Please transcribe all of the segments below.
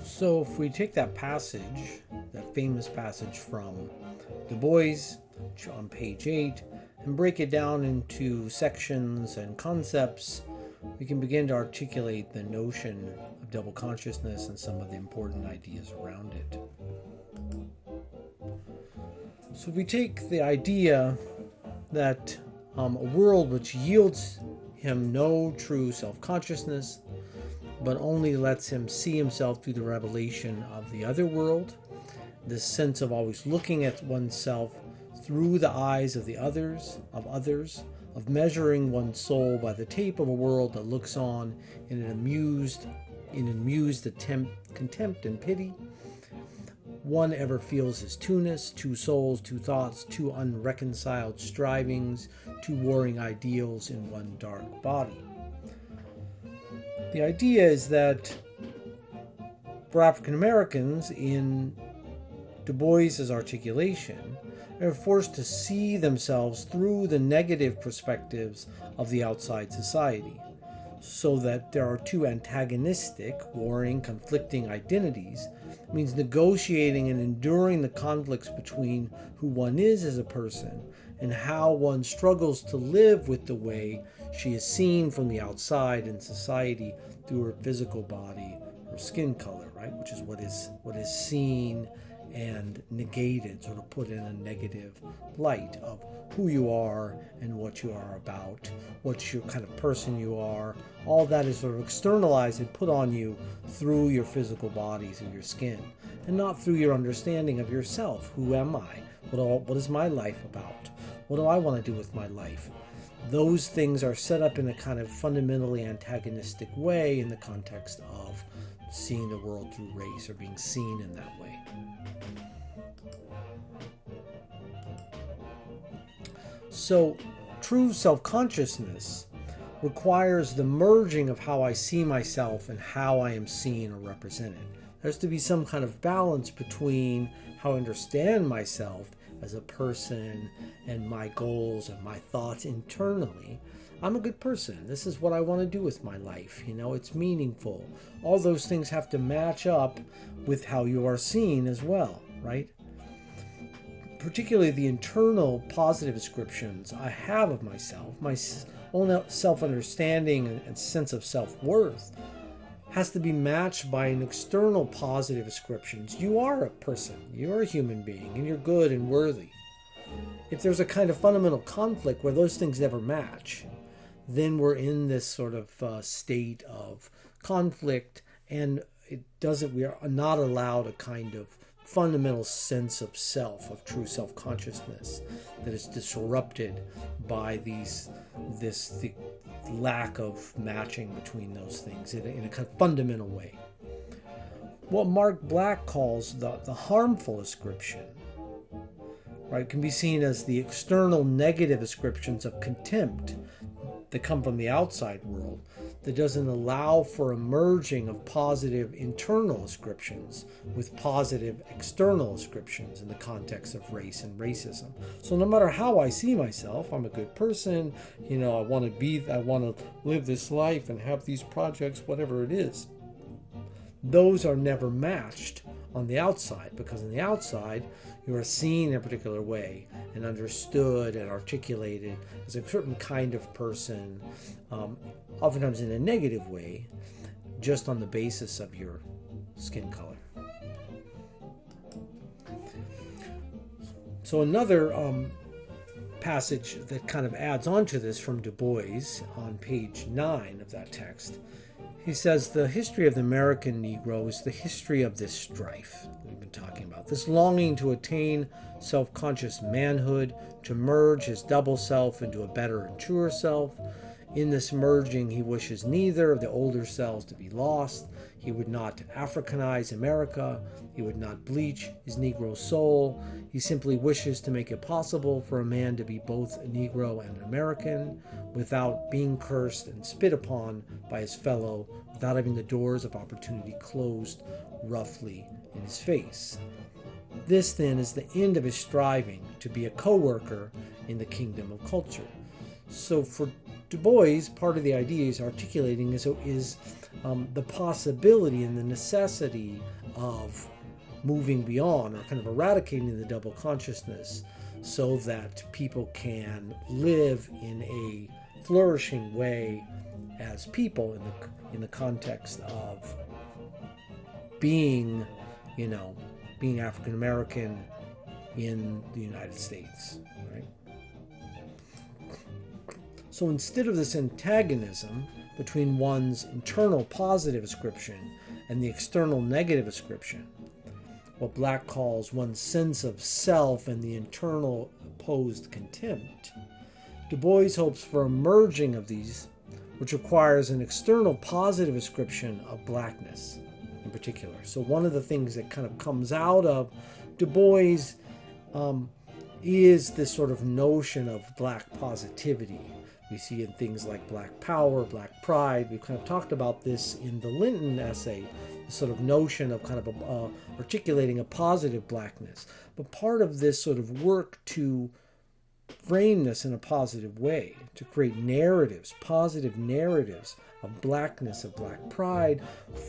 So if we take that passage, that famous passage from Du Bois on page 8, and break it down into sections and concepts, we can begin to articulate the notion of double consciousness and some of the important ideas around it. So if we take the idea that a world which yields him no true self-consciousness, but only lets him see himself through the revelation of the other world, this sense of always looking at oneself through the eyes of the others, of measuring one's soul by the tape of a world that looks on in an amused contempt and pity. One ever feels his two-ness, two souls, two thoughts, two unreconciled strivings, two warring ideals in one dark body. The idea is that for African Americans, in Du Bois's articulation, they're forced to see themselves through the negative perspectives of the outside society, so that there are two antagonistic, warring, conflicting identities. It means negotiating and enduring the conflicts between who one is as a person and how one struggles to live with the way she is seen from the outside in society through her physical body, her skin color, right? Which is what is seen and negated, sort of put in a negative light of who you are and what you are about, what your kind of person you are. All that is sort of externalized and put on you through your physical body, through your skin, and not through your understanding of yourself. Who am I? What is my life about? What do I want to do with my life? Those things are set up in a kind of fundamentally antagonistic way in the context of seeing the world through race or being seen in that way. So, true self-consciousness requires the merging of how I see myself and how I am seen or represented. There has to be some kind of balance between how I understand myself as a person and my goals and my thoughts internally. I'm a good person. This is what I want to do with my life. It's meaningful. All those things have to match up with how you are seen as well, right? Particularly the internal positive descriptions I have of myself, my own self-understanding and sense of self-worth has to be matched by an external positive descriptions. You are a person, you're a human being, and you're good and worthy. If there's a kind of fundamental conflict where those things never match, then we're in this sort of state of conflict, and we are not allowed a kind of fundamental sense of self, of true self-consciousness, that is disrupted by the lack of matching between those things in a kind of fundamental way. What Mark Black calls the harmful ascription, right, can be seen as the external negative ascriptions of contempt that come from the outside world, that doesn't allow for a merging of positive internal ascriptions with positive external ascriptions in the context of race and racism. So no matter how I see myself, I'm a good person, I want to live this life and have these projects, whatever it is. Those are never matched on the outside, because on the outside you are seen in a particular way and understood and articulated as a certain kind of person, oftentimes in a negative way, just on the basis of your skin color. So another passage that kind of adds on to this from Du Bois on page 9 of that text. He says, the history of the American Negro is the history of this strife we've been talking about, this longing to attain self-conscious manhood, to merge his double self into a better and truer self. In this merging, he wishes neither of the older selves to be lost. He would not Africanize America. He would not bleach his Negro soul. He simply wishes to make it possible for a man to be both a Negro and an American without being cursed and spit upon by his fellow, without having the doors of opportunity closed roughly in his face. This, then, is the end of his striving to be a co-worker in the kingdom of culture. So for Du Bois, part of the idea he's articulating is the possibility and the necessity of moving beyond or kind of eradicating the double consciousness so that people can live in a flourishing way as people in the context of being, being African American in the United States, right? So instead of this antagonism between one's internal positive ascription and the external negative ascription, what Black calls one's sense of self and the internal opposed contempt, Du Bois hopes for a merging of these, which requires an external positive ascription of Blackness in particular. So one of the things that kind of comes out of Du Bois is this sort of notion of Black positivity. We see in things like Black power, Black pride. We've kind of talked about this in the Linton essay, the sort of notion of kind of articulating a positive Blackness. But part of this sort of work to frame this in a positive way, to create narratives, positive narratives of Blackness, of Black pride,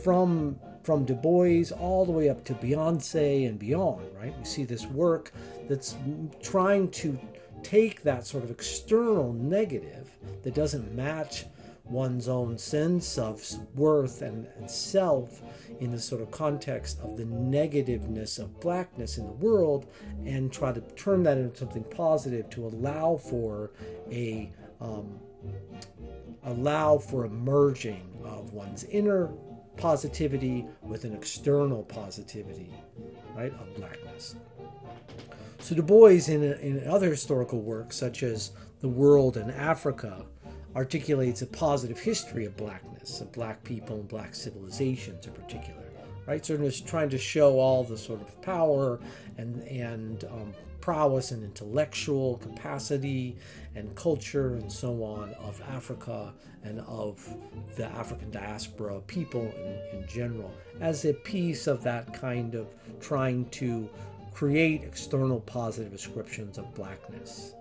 from Du Bois all the way up to Beyonce and beyond, right? We see this work that's trying to take that sort of external negative that doesn't match one's own sense of worth and self in the sort of context of the negativeness of Blackness in the world, and try to turn that into something positive to allow for a merging of one's inner positivity with an external positivity, right, of Blackness. So Du Bois, in other historical works, such as The World in Africa, articulates a positive history of Blackness, of Black people and Black civilizations in particular, right? So just trying to show all the sort of power and prowess and intellectual capacity and culture and so on of Africa and of the African diaspora people in general, as a piece of that kind of trying to create external positive ascriptions of Blackness,